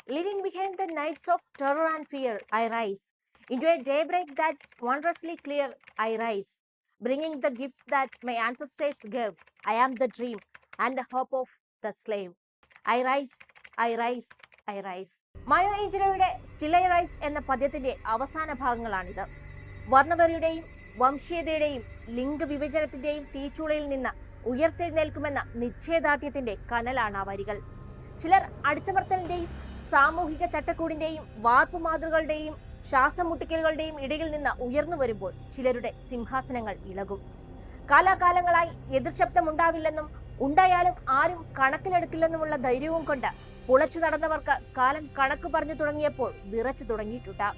Leaving behind the nights of terror and fear, I rise. Into a daybreak that's wondrously clear, I rise. Bringing the gifts that my ancestors gave. I am the dream and the hope of the slave. I rise, I rise, I rise. Maya ഏഞ്ചലോയുടെ still I rise എന്ന പദ്യത്തിന്റെ അവസാന ഭാഗങ്ങളാണിത്. വർണ്ണവെറിയുടെയും വംശീയതയുടെയും ലിംഗവിഭജനത്തിന്റെയും തീച്ചൂളയിൽ നിന്ന് ഉയർത്തെഴുന്നേൽക്കുമെന്ന നിശ്ചയദാർഢ്യത്തിന്റെ കനലാണ് ആ വരികൾ. ചിലർ അടിച്ചമർത്തലിന്റെയും സാമൂഹിക ചട്ടക്കൂടിന്റെയും വാർപ്പുമാതൃകളുടെയും ശ്വാസം മുട്ടിക്കലുകളുടെയും ഇടയിൽ നിന്ന് ഉയർന്നു വരുമ്പോൾ ചിലരുടെ സിംഹാസനങ്ങൾ ഇളകും. കാലാകാലങ്ങളായി എതിർശബ്ദമുണ്ടാവില്ലെന്നും ഉണ്ടായാലും ആരും കണക്കിലെടുക്കില്ലെന്നുമുള്ള ധൈര്യവും കൊണ്ട് പുളച്ചു നടന്നവർക്ക് കാലം കണക്ക് പറഞ്ഞു തുടങ്ങിയപ്പോൾ വിറച്ചു തുടങ്ങിയിട്ടുണ്ട്.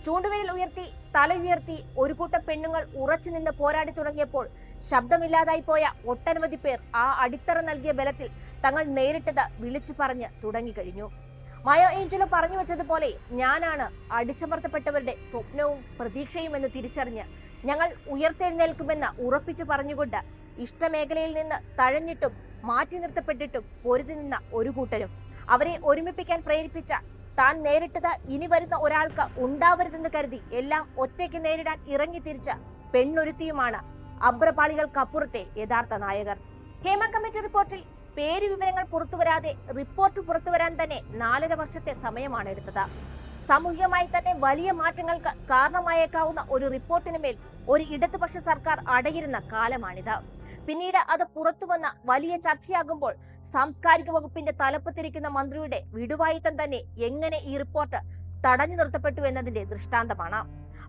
ചൂണ്ടുവിരൽ ഉയർത്തി തല ഉയർത്തി ഒരു കൂട്ടം പെണ്ണുങ്ങൾ ഉറച്ചു നിന്ന് പോരാടി തുടങ്ങിയപ്പോൾ ശബ്ദമില്ലാതായി പോയ ഒട്ടനവധി പേർ ആ അടിത്തറ നൽകിയ ബലത്തിൽ തങ്ങൾ നേരിട്ടത് വിളിച്ചു പറഞ്ഞ് തുടങ്ങിക്കഴിഞ്ഞു. മയോ ഏഞ്ചലോ പറഞ്ഞു വെച്ചതുപോലെ ഞാനാണ് അടിച്ചമർത്തപ്പെട്ടവരുടെ സ്വപ്നവും പ്രതീക്ഷയും എന്ന് തിരിച്ചറിഞ്ഞ് ഞങ്ങൾ ഉയർത്തെഴുന്നേൽക്കുമെന്ന് ഉറപ്പിച്ചു പറഞ്ഞുകൊണ്ട് ഇഷ്ടമേഖലയിൽ നിന്ന് തഴഞ്ഞിട്ടും മാറ്റി നിർത്തപ്പെട്ടിട്ടും പൊരുതി നിന്ന ഒരു കൂട്ടരും അവരെ ഒരുമിപ്പിക്കാൻ പ്രേരിപ്പിച്ച താൻ നേരിട്ടത് ഇനി വരുന്ന ഒരാൾക്ക് ഉണ്ടാവരുതെന്ന് കരുതി എല്ലാം ഒറ്റയ്ക്ക് നേരിടാൻ ഇറങ്ങി തിരിച്ച പെണ്ണൊരുത്തിയുമാണ് അബ്രപാളികൾക്കപ്പുറത്തെ യഥാർത്ഥ നായകർ. ഹേമ കമ്മിറ്റി റിപ്പോർട്ടിൽ പേര് വിവരങ്ങൾ പുറത്തുവരാതെ റിപ്പോർട്ട് പുറത്തുവരാൻ തന്നെ 4.5 വർഷത്തെ സമയമാണ് എടുത്തത്. സാമൂഹികമായി തന്നെ വലിയ മാറ്റങ്ങൾക്ക് കാരണമായേക്കാവുന്ന ഒരു റിപ്പോർട്ടിന് മേൽ ഒരു ഇടതുപക്ഷ സർക്കാർ അടയിരുന്ന കാലമാണിത്. പിന്നീട് അത് പുറത്തുവന്ന വലിയ ചർച്ചയാകുമ്പോൾ സാംസ്കാരിക വകുപ്പിന്റെ തലപ്പത്തിരിക്കുന്ന മന്ത്രിയുടെ വിടുവായിത്തം തന്നെ എങ്ങനെ ഈ റിപ്പോർട്ട് തടഞ്ഞു നിർത്തപ്പെട്ടു എന്നതിന്റെ ദൃഷ്ടാന്തമാണ്.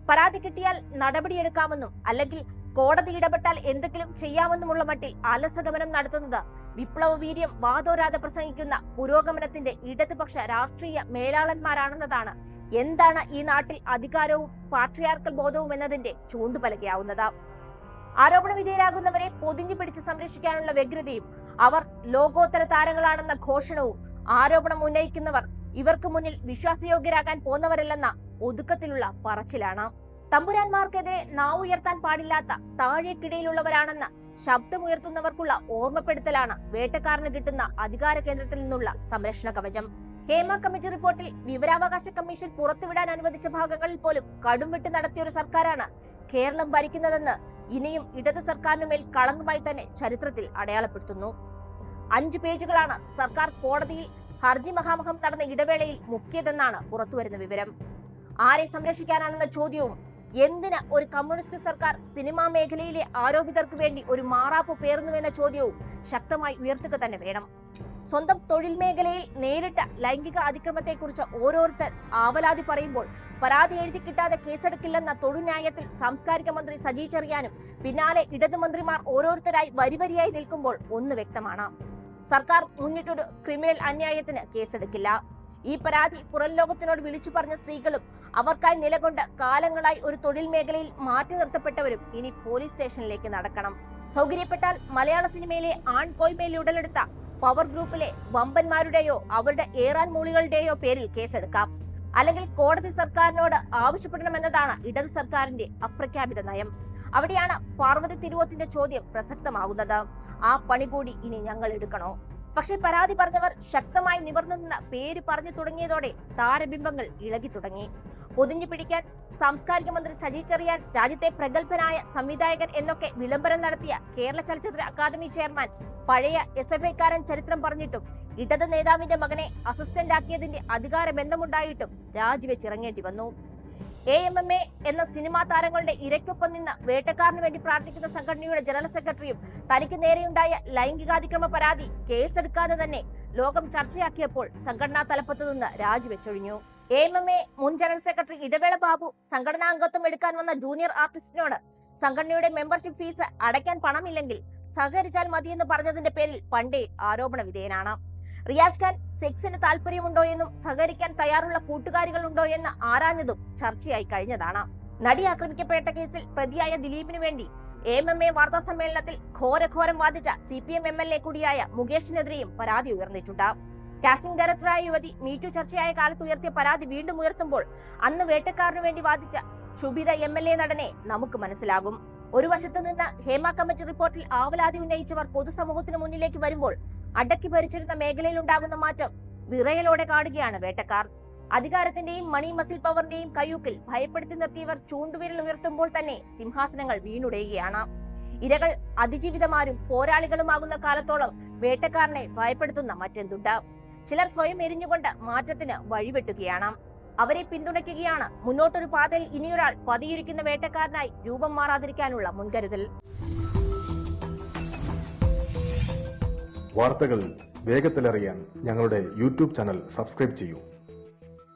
പരാതി കിട്ടിയാൽ നടപടിയെടുക്കാമെന്നും അല്ലെങ്കിൽ കോടതി ഇടപെട്ടാൽ എന്തെങ്കിലും ചെയ്യാമെന്നുമുള്ള മട്ടിൽ അലസഗമനം നടത്തുന്നത് വിപ്ലവ വീര്യം വാദോരാതെ പ്രസംഗിക്കുന്ന പുരോഗമനത്തിന്റെ ഇടതുപക്ഷ രാഷ്ട്രീയ മേലാളന്മാരാണെന്നതാണ് എന്താണ് ഈ നാട്ടിൽ അധികാരവും പാട്രിയാർക്കൽ ബോധവും എന്നതിന്റെ ചൂണ്ടുപലകയാവുന്നത്. ആരോപണ വിധേയരാകുന്നവരെ പൊതിഞ്ഞു പിടിച്ച് സംരക്ഷിക്കാനുള്ള വ്യഗ്രതയും അവർ ലോകോത്തര താരങ്ങളാണെന്ന ഘോഷണവും ആരോപണം ഉന്നയിക്കുന്നവർ ഇവർക്ക് മുന്നിൽ വിശ്വാസയോഗ്യരാകാൻ പോന്നവരല്ലെന്ന ഒതുക്കത്തിലുള്ള പറച്ചിലാണ്. തമ്പുരാന്മാർക്കെതിരെ നാവുയർത്താൻ പാടില്ലാത്ത താഴേക്കിടയിലുള്ളവരാണെന്ന് ശബ്ദമുയർത്തുന്നവർക്കുള്ള ഓർമ്മപ്പെടുത്തലാണ് വേട്ടക്കാരന് കിട്ടുന്ന അധികാര കേന്ദ്രത്തിൽ നിന്നുള്ള സംരക്ഷണ കവചം. ഹേമ കമ്മിറ്റി റിപ്പോർട്ടിൽ വിവരാവകാശ കമ്മീഷൻ പുറത്തുവിടാൻ അനുവദിച്ച ഭാഗങ്ങളിൽ പോലും കടുംവെട്ട് നടത്തിയ ഒരു സർക്കാരാണ് കേരളം ഭരിക്കുന്നതെന്ന് ഇനിയും ഇടത് സർക്കാരിനുമേൽ കളങ്കമായി തന്നെ ചരിത്രത്തിൽ അടയാളപ്പെടുത്തുന്നു. 5 പേജുകളാണ് സർക്കാർ കോടതിയിൽ ഹർജി മഹാമഹം നടന്ന ഇടവേളയിൽ മുക്കിയതെന്നാണ് പുറത്തുവരുന്ന വിവരം. ആരെ സംരക്ഷിക്കാനാണെന്ന ചോദ്യവും എന്തിന് ഒരു കമ്മ്യൂണിസ്റ്റ് സർക്കാർ സിനിമാ മേഖലയിലെ ആരോപിതർക്ക് വേണ്ടി ഒരു മാറാപ്പ് പേറുന്നുവെന്ന ചോദ്യവും ശക്തമായി ഉയർത്തുക തന്നെ വേണം. സ്വന്തം തൊഴിൽ മേഖലയിൽ നേരിട്ട ലൈംഗിക അതിക്രമത്തെക്കുറിച്ച് ഓരോരുത്തർ ആവലാതി പറയുമ്പോൾ പരാതി എഴുതി കിട്ടാതെ കേസെടുക്കില്ലെന്ന തൊടുന്യായത്തിൽ സാംസ്കാരിക മന്ത്രി സജി ചെറിയാനും പിന്നാലെ ഇടതുമന്ത്രിമാർ ഓരോരുത്തരായി വരിവരിയായി നിൽക്കുമ്പോൾ ഒന്ന് വ്യക്തമാണ്, സർക്കാർ മുന്നിട്ടൊരു ക്രിമിനൽ അന്യായത്തിന് കേസെടുക്കില്ല. ഈ പരാതി പുറം ലോകത്തിനോട് വിളിച്ചു പറഞ്ഞ സ്ത്രീകളും അവർക്കായി നിലകൊണ്ട് കാലങ്ങളായി ഒരു തൊഴിൽ മേഖലയിൽ മാറ്റി നിർത്തപ്പെട്ടവരും ഇനി പോലീസ് സ്റ്റേഷനിലേക്ക് നടക്കണം. സൗകര്യപ്പെട്ടാൽ മലയാള സിനിമയിലെ ആൺകോയ്മയിൽ ഉടലെടുത്ത പവർ ഗ്രൂപ്പിലെ വമ്പന്മാരുടെയോ അവരുടെ ഏറാൻ മൂളികളുടെയോ പേരിൽ കേസെടുക്കാം. അല്ലെങ്കിൽ കോടതി സർക്കാരിനോട് ആവശ്യപ്പെടണമെന്നതാണ് ഇടത് സർക്കാരിന്റെ അപ്രഖ്യാപിത നയം. അവിടെയാണ് പാർവതി തിരുവോത്തിന്റെ ചോദ്യം പ്രസക്തമാകുന്നത്. ആ പണി കൂടി ഇനി ഞങ്ങൾ എടുക്കണോ? പക്ഷേ പരാതി പറഞ്ഞവർ ശക്തമായി നിവർന്നു നിന്ന് പേര് പറഞ്ഞു തുടങ്ങിയതോടെ താരബിംബങ്ങൾ ഇളകി തുടങ്ങി. പൊതിഞ്ഞു പിടിക്കാൻ സാംസ്കാരിക മന്ത്രി സജി ചെറിയാൻ, രാജ്യത്തെ പ്രഗത്ഭനായ സംവിധായകൻ എന്നൊക്കെ വിളംബരം നടത്തിയ കേരള ചലച്ചിത്ര അക്കാദമി ചെയർമാൻ പഴയ SFIക്കാരൻ ചരിത്രം പറഞ്ഞിട്ടും ഇടത് നേതാവിന്റെ മകനെ അസിസ്റ്റന്റ് ആക്കിയതിന്റെ അധികാര ബന്ധമുണ്ടായിട്ടും രാജിവെച്ചിറങ്ങേണ്ടി വന്നു. AMMA എന്ന സിനിമാ താരങ്ങളുടെ ഇരയ്ക്കൊപ്പം നിന്ന് വേട്ടക്കാരന് വേണ്ടി പ്രാർത്ഥിക്കുന്ന സംഘടനയുടെ ജനറൽ സെക്രട്ടറിയും തനിക്ക് നേരെയുണ്ടായ ലൈംഗികാതിക്രമ പരാതി കേസെടുക്കാതെ തന്നെ ലോകം ചർച്ചയാക്കിയപ്പോൾ സംഘടനാ തലപ്പത്ത് നിന്ന് രാജിവെച്ചൊഴിഞ്ഞു. AMMA മുൻ ജനറൽ സെക്രട്ടറി ഇടവേള ബാബു സംഘടനാ അംഗത്വം എടുക്കാൻ വന്ന ജൂനിയർ ആർട്ടിസ്റ്റിനോട് സംഘടനയുടെ മെമ്പർഷിപ്പ് ഫീസ് അടയ്ക്കാൻ പണമില്ലെങ്കിൽ സഹകരിച്ചാൽ മതിയെന്ന് പറഞ്ഞതിന്റെ പേരിൽ പണ്ടേ ആരോപണ വിധേയനാണ്. റിയാസ് ഖാൻ സെക്സിന് താല്പര്യമുണ്ടോ എന്നും സഹകരിക്കാൻ തയ്യാറുള്ള കൂട്ടുകാരികൾ ഉണ്ടോ എന്ന് ആരാഞ്ഞതും ചർച്ചയായി കഴിഞ്ഞതാണ്. നടി ആക്രമിക്കപ്പെട്ട കേസിൽ പ്രതിയായ ദിലീപിന് വേണ്ടി AMMA വാർത്താ സമ്മേളനത്തിൽ ഘോരഘോരം വാദിച്ച CPM MLA കൂടിയായ മുകേഷിനെതിരെയും പരാതി ഉയർന്നിട്ടുണ്ട്. കാസ്റ്റിംഗ് ഡയറക്ടറായ യുവതി മീറ്റു ചർച്ചയായ കാലത്ത് ഉയർത്തിയ പരാതി വീണ്ടും ഉയർത്തുമ്പോൾ അന്ന് വേട്ടക്കാരനു വേണ്ടി വാദിച്ച ക്ഷുഭിത MLA നടനെ നമുക്ക് മനസ്സിലാകും. ഒരു വശത്ത് നിന്ന് ഹേമ കമ്മിറ്റി റിപ്പോർട്ടിൽ ആവലാതി ഉന്നയിച്ചവർ പൊതുസമൂഹത്തിന് മുന്നിലേക്ക് വരുമ്പോൾ അടക്കി ഭരിച്ചിരുന്ന മേഖലയിൽ ഉണ്ടാകുന്ന മാറ്റം വിറയലോടെ കാണുകയാണ് വേട്ടക്കാർ. അധികാരത്തിന്റെയും മണി മസിൽ പവറിന്റെയും കയ്യൂക്കിൽ ഭയപ്പെടുത്തി നിർത്തിയവർ ചൂണ്ടുവിരൽ ഉയർത്തുമ്പോൾ തന്നെ സിംഹാസനങ്ങൾ വീണുടയുകയാണ്. ഇരകൾ അതിജീവിതമാരും പോരാളികളുമാകുന്ന കാലത്തോളം വേട്ടക്കാരനെ ഭയപ്പെടുത്തുന്ന മറ്റെന്തുണ്ട്? ചിലർ സ്വയം എരിഞ്ഞുകൊണ്ട് മാറ്റത്തിന് വഴിവെട്ടുകയാണ്. അവരെ പിന്തുണയ്ക്കുകയാണ് മുന്നോട്ടൊരു പാതയിൽ ഇനിയൊരാൾ പതിയിരിക്കുന്ന വേട്ടക്കാരനായി രൂപം മാറാതിരിക്കാനുള്ള മുൻകരുതൽ. വാർത്തകൾ വേഗത്തിലറിയാൻ ഞങ്ങളുടെ യൂട്യൂബ് ചാനൽ സബ്സ്ക്രൈബ് ചെയ്യൂ.